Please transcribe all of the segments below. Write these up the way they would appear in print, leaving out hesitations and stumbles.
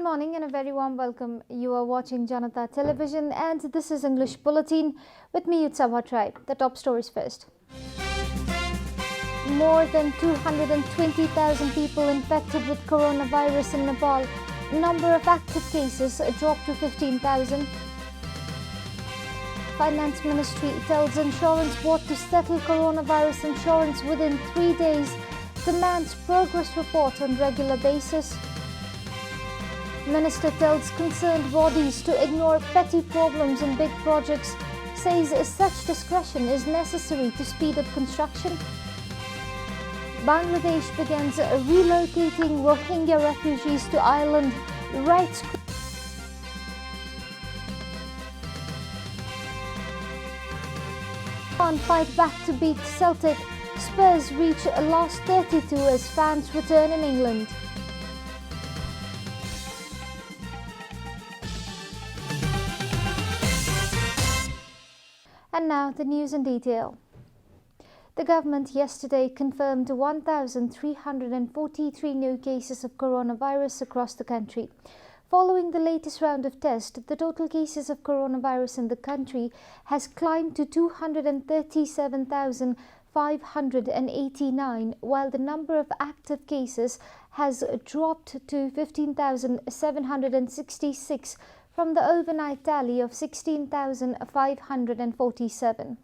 morning and a very warm welcome. You are watching Janata Television and this is English Bulletin. With me, it's Sabha Tribe. The top stories first. More than 220,000 people infected with coronavirus in Nepal. Number of active cases dropped to 15,000. Finance Ministry tells Insurance Board to settle coronavirus insurance within 3 days. Demands progress report on regular basis. Minister tells concerned bodies to ignore petty problems in big projects. Says such discretion is necessary to speed up construction. Bangladesh begins relocating Rohingya refugees to island. Rights can't fight back to beat Celtic. Spurs reach last 32 as fans return in England. And now the news in detail. The government yesterday confirmed 1,343 new cases of coronavirus across the country. Following the latest round of tests, the total cases of coronavirus in the country has climbed to 237,589, while the number of active cases has dropped to 15,766 from the overnight tally of 16,547.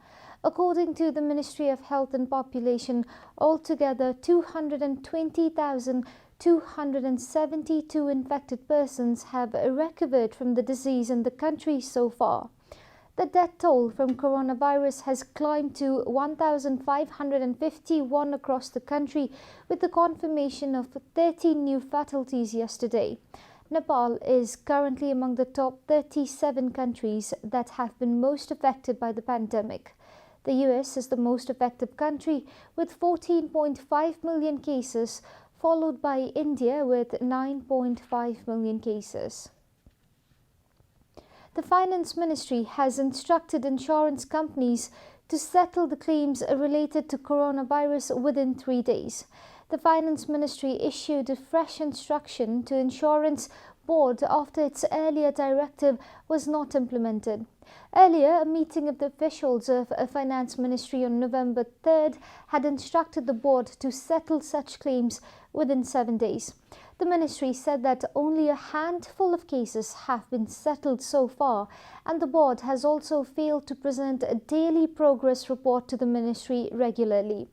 According to the Ministry of Health and Population, altogether 220,272 infected persons have recovered from the disease in the country so far. The death toll from coronavirus has climbed to 1,551 across the country, with the confirmation of 13 new fatalities yesterday. Nepal is currently among the top 37 countries that have been most affected by the pandemic. The US is the most affected country with 14.5 million cases, followed by India with 9.5 million cases. The Finance Ministry has instructed insurance companies to settle the claims related to coronavirus within 3 days. The Finance Ministry issued a fresh instruction to Insurance Board after its earlier directive was not implemented. Earlier, a meeting of the officials of a Finance Ministry on November 3rd had instructed the board to settle such claims within 7 days. The ministry said that only a handful of cases have been settled so far, and the board has also failed to present a daily progress report to the ministry regularly.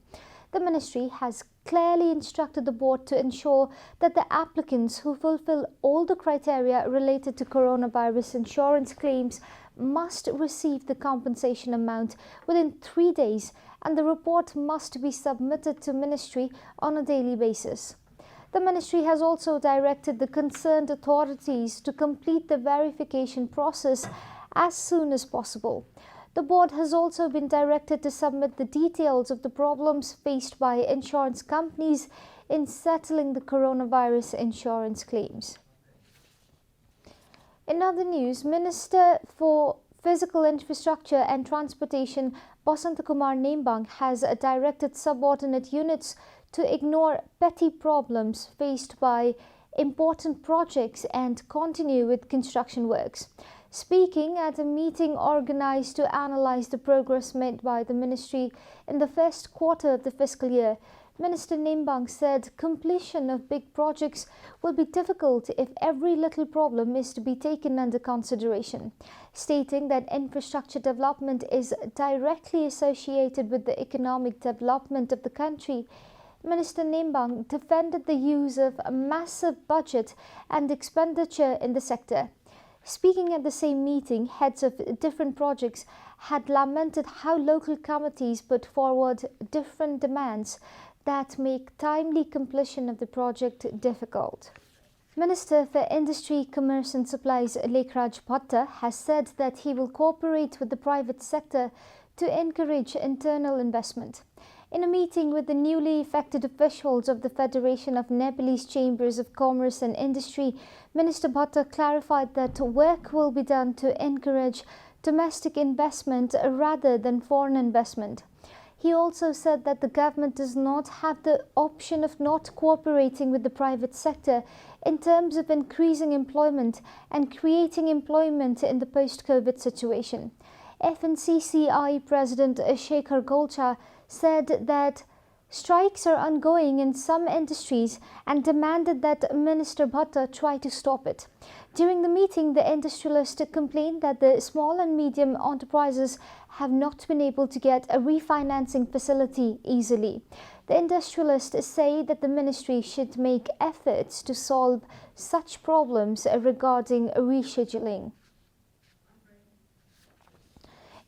The ministry has clearly instructed the board to ensure that the applicants who fulfill all the criteria related to coronavirus insurance claims must receive the compensation amount within 3 days, and the report must be submitted to ministry on a daily basis. The ministry has also directed the concerned authorities to complete the verification process as soon as possible. The board has also been directed to submit the details of the problems faced by insurance companies in settling the coronavirus insurance claims. In other news, Minister for Physical Infrastructure and Transportation Basantakumar Nembang has directed subordinate units to ignore petty problems faced by important projects and continue with construction works. Speaking at a meeting organized to analyze the progress made by the ministry in the first quarter of the fiscal year, Minister Nembang said completion of big projects will be difficult if every little problem is to be taken under consideration, stating that infrastructure development is directly associated with the economic development of the country. Minister Nembang defended the use of a massive budget and expenditure in the sector. Speaking at the same meeting, heads of different projects had lamented how local committees put forward different demands that make timely completion of the project difficult. Minister for Industry, Commerce and Supplies Lekhraj Bhatta has said that he will cooperate with the private sector to encourage internal investment. In a meeting with the newly elected officials of the Federation of Nepalese Chambers of Commerce and Industry, Minister Bhatta clarified that work will be done to encourage domestic investment rather than foreign investment. He also said that the government does not have the option of not cooperating with the private sector in terms of increasing employment and creating employment in the post-COVID situation. FNCCI President Shekhar Golcha said that strikes are ongoing in some industries and demanded that Minister Bhatta try to stop it. During the meeting, the industrialist complained that the small and medium enterprises have not been able to get a refinancing facility easily. The industrialists say that the ministry should make efforts to solve such problems regarding rescheduling.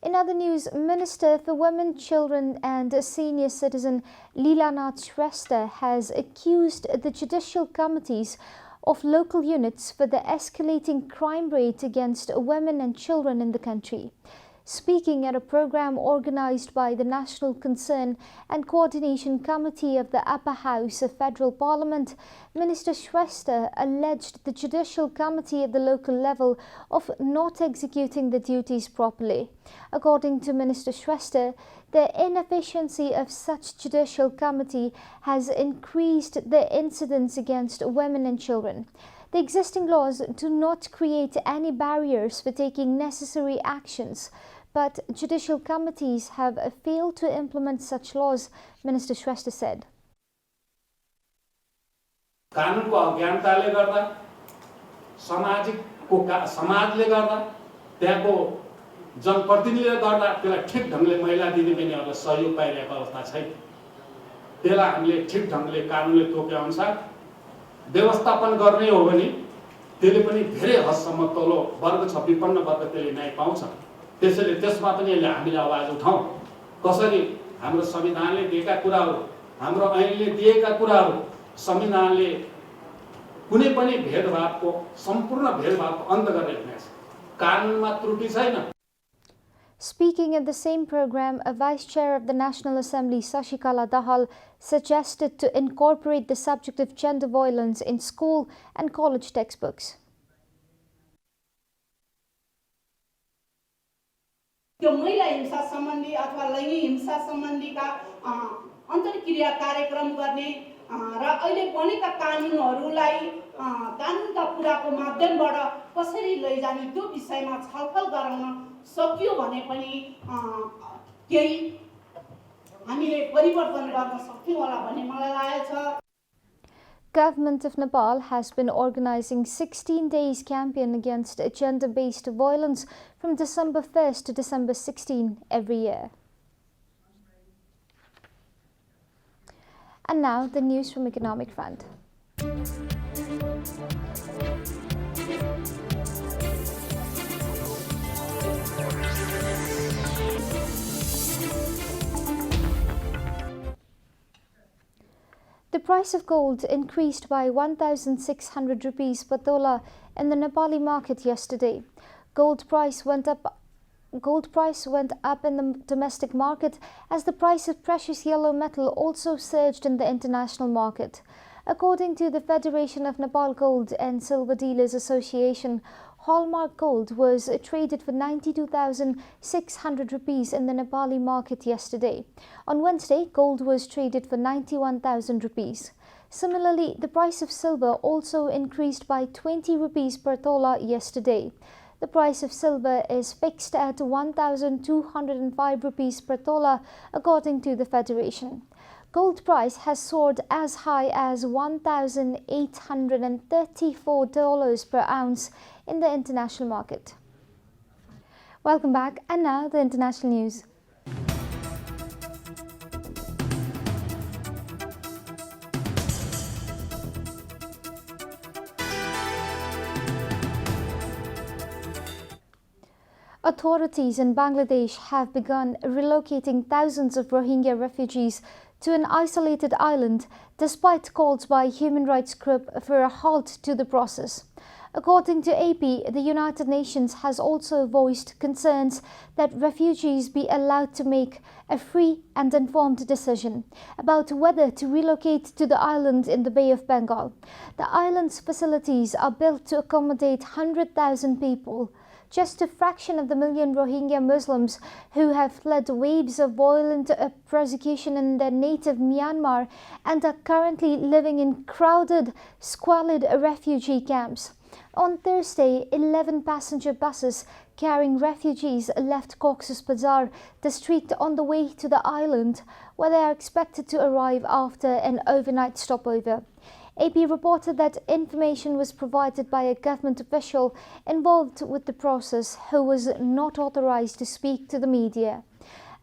In other news, Minister for Women, Children and Senior Citizen Leelanath Shrestha has accused the judicial committees of local units for the escalating crime rate against women and children in the country. Speaking at a program organized by the National Concern and Coordination Committee of the Upper House of Federal Parliament, Minister Shrestha alleged the Judicial Committee at the local level of not executing the duties properly. According to Minister Shrestha, the inefficiency of such Judicial Committee has increased the incidents against women and children. The existing laws do not create any barriers for taking necessary actions, but judicial committees have failed to implement such laws, Minister Shrestha said. कानुनको अज्ञानताले गर्दा समाजले गर्दा त्यहाँको जनप्रतिनिधिले गर्दा त्यसलाई ठिक ढंगले महिला दिदीबहिनीहरुले सहयोग पाइरहेको अवस्था छैन। त्यसलाई हामीले ठिक ढंगले कानुनले तोके अनुसार व्यवस्थापन गर्ने हो भने त्यसले पनि धेरै हदसम्म तल्लो वर्ग छ विपन्न वर्ग त्यसले न्याय पाउँछ। त्यसैले त्यसमा पनि हामीले आवाज उठाउँ। कसरी हाम्रो संविधानले दिएका कुराहरू, हाम्रो ऐनले दिएका कुराहरू, संविधानले कुनै पनि भेदभावको सम्पूर्ण भेदभावको अन्त गर्ने हुनेछ। कानुनमा त्रुटि छैन। Speaking at the same program, a Vice Chair of the National Assembly, Sashikala Dahal, suggested to incorporate the subject of gender violence in school and college textbooks. त्यो महिला हिंसा सम्बन्धी अथवा लैंगिक हिंसा सम्बन्धीका अन्तर्क्रिया कार्यक्रम गर्ने र अहिले बनेका कानुनहरूलाई कानुनका कुराको माध्यमबाट कसरी लैजाने त्यो विषयमा छलफल गराउन सकियो भने पनि केही हामीले परिवर्तन गर्न सक्यौं होला भन्ने मलाई लागेको छ। Government of Nepal has been organizing 16 days campaign against gender-based violence from December 1st to December 16 every year. And now the news from Economic Front. The price of gold increased by 1,600 rupees per tola in the Nepali market yesterday. Gold price went up in the domestic market as the price of precious yellow metal also surged in the international market. According to the Federation of Nepal Gold and Silver Dealers Association, hallmark gold was traded for 92,600 rupees in the Nepali market yesterday. On Wednesday, gold was traded for 91,000 rupees. Similarly, the price of silver also increased by 20 rupees per tola yesterday. The price of silver is fixed at 1,205 rupees per tola, according to the Federation. Gold price has soared as high as $1,834 per ounce in the international market. Welcome back, and now the international news. Authorities in Bangladesh have begun relocating thousands of Rohingya refugees to an isolated island, despite calls by human rights groups for a halt to the process. According to AP, the United Nations has also voiced concerns that refugees be allowed to make a free and informed decision about whether to relocate to the island in the Bay of Bengal. The island's facilities are built to accommodate 100,000 people. just a fraction of the million Rohingya Muslims who have fled waves of violent persecution in their native Myanmar and are currently living in crowded, squalid refugee camps. On Thursday, 11 passenger buses carrying refugees left Cox's Bazar district on the way to the island, where they are expected to arrive after an overnight stopover. AP reported that information was provided by a government official involved with the process who was not authorized to speak to the media.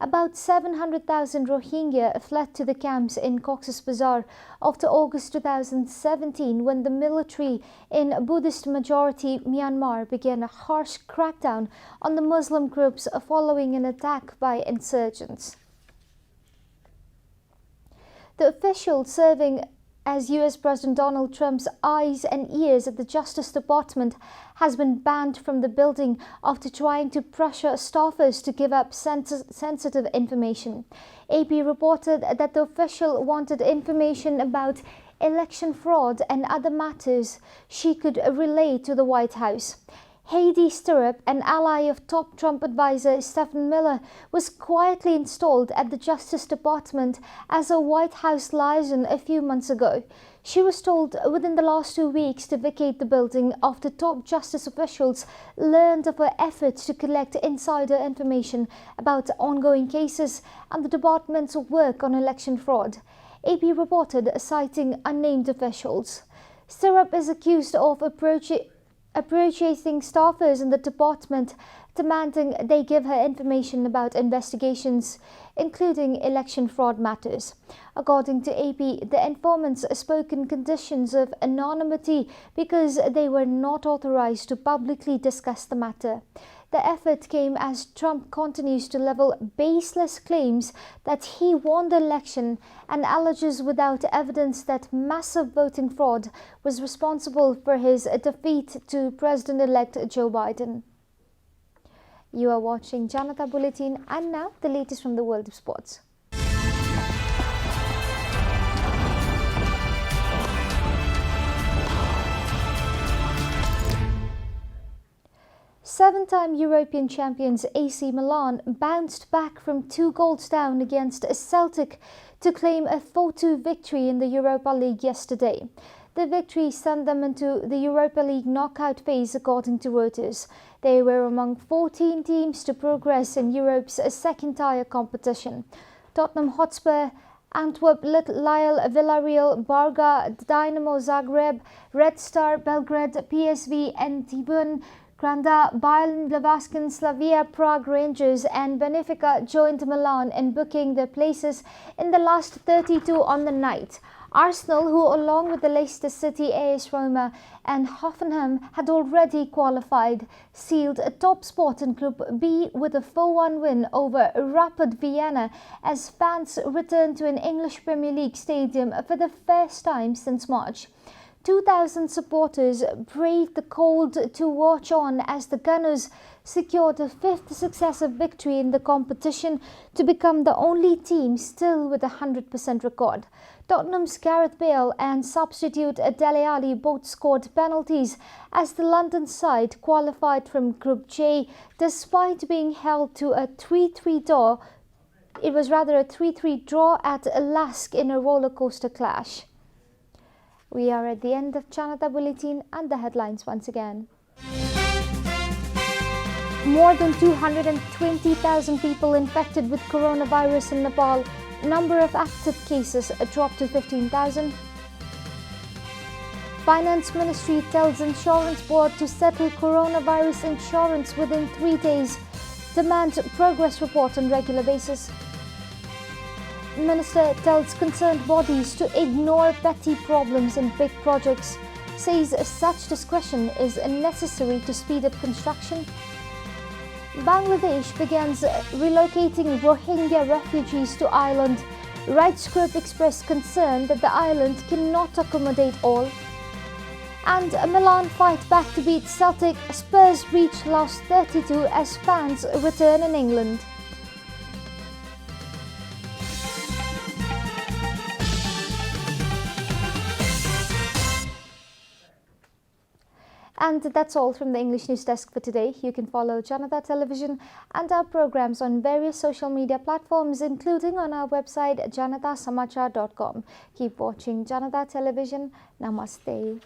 About 700,000 Rohingya fled to the camps in Cox's Bazar after August 2017, when the military in Buddhist-majority Myanmar began a harsh crackdown on the Muslim groups following an attack by insurgents. The official serving as US President Donald Trump's eyes and ears at the Justice Department has been banned from the building after trying to pressure staffers to give up sensitive information. AP reported that the official wanted information about election fraud and other matters she could relay to the White House. Heidi Stirrup, an ally of top Trump advisor Stephen Miller, was quietly installed at the Justice Department as a White House liaison a few months ago. She was told within the last 2 weeks to vacate the building after top justice officials learned of her efforts to collect insider information about ongoing cases and the department's work on election fraud. AP reported, citing unnamed officials. Stirrup is accused of approaching staffers in the department, demanding they give her information about investigations, including election fraud matters. According to AP, the informants spoke in conditions of anonymity because they were not authorized to publicly discuss the matter. The effort came as Trump continues to level baseless claims that he won the election and alleges without evidence that massive voting fraud was responsible for his defeat to President-elect Joe Biden. You are watching Janata Bulletin, and now the latest from the world of sports. Seven-time European champions AC Milan bounced back from 2 goals down against Celtic to claim a 4-2 victory in the Europa League yesterday. The victory sent them into the Europa League knockout phase, according to Reuters. They were among 14 teams to progress in Europe's second-tier competition. Tottenham Hotspur, Antwerp, Lille, Villarreal, Braga, Dinamo Zagreb, Red Star Belgrade, PSV, Eindhoven, Granda, Bayern Leverkusen, Slavia Prague Rangers and Benfica joined Milan in booking their places in the last 32 on the night. Arsenal, who along with the Leicester City, AS Roma and Hoffenheim had already qualified, sealed a top spot in Group B with a 4-1 win over Rapid Vienna as fans returned to an English Premier League stadium for the first time since March. 2,000 supporters braved the cold to watch on as the Gunners secured a 5th successive victory in the competition to become the only team still with a 100% record. Tottenham's Gareth Bale and substitute Dele Alli both scored penalties as the London side qualified from Group J despite being held to a 3-3 draw. It was rather a 3-3 draw at Lask in a roller coaster clash. We are at the end of Janata Bulletin and the headlines once again. More than 220,000 people infected with coronavirus in Nepal. Number of active cases dropped to 15,000. Finance Ministry tells Insurance Board to settle coronavirus insurance within 3 days. Demands progress report on regular basis. Minister tells concerned bodies to ignore petty problems in big projects, says such discretion is necessary to speed up construction. Bangladesh begins relocating Rohingya refugees to island. Rights group expressed concern that the island cannot accommodate all. And Milan fight back to beat Celtic. Spurs reach last 32 as fans return in England. And that's all from the English News Desk for today. You can follow Janata Television and our programs on various social media platforms, including on our website janatasamachar.com. Keep watching Janata Television. Namaste.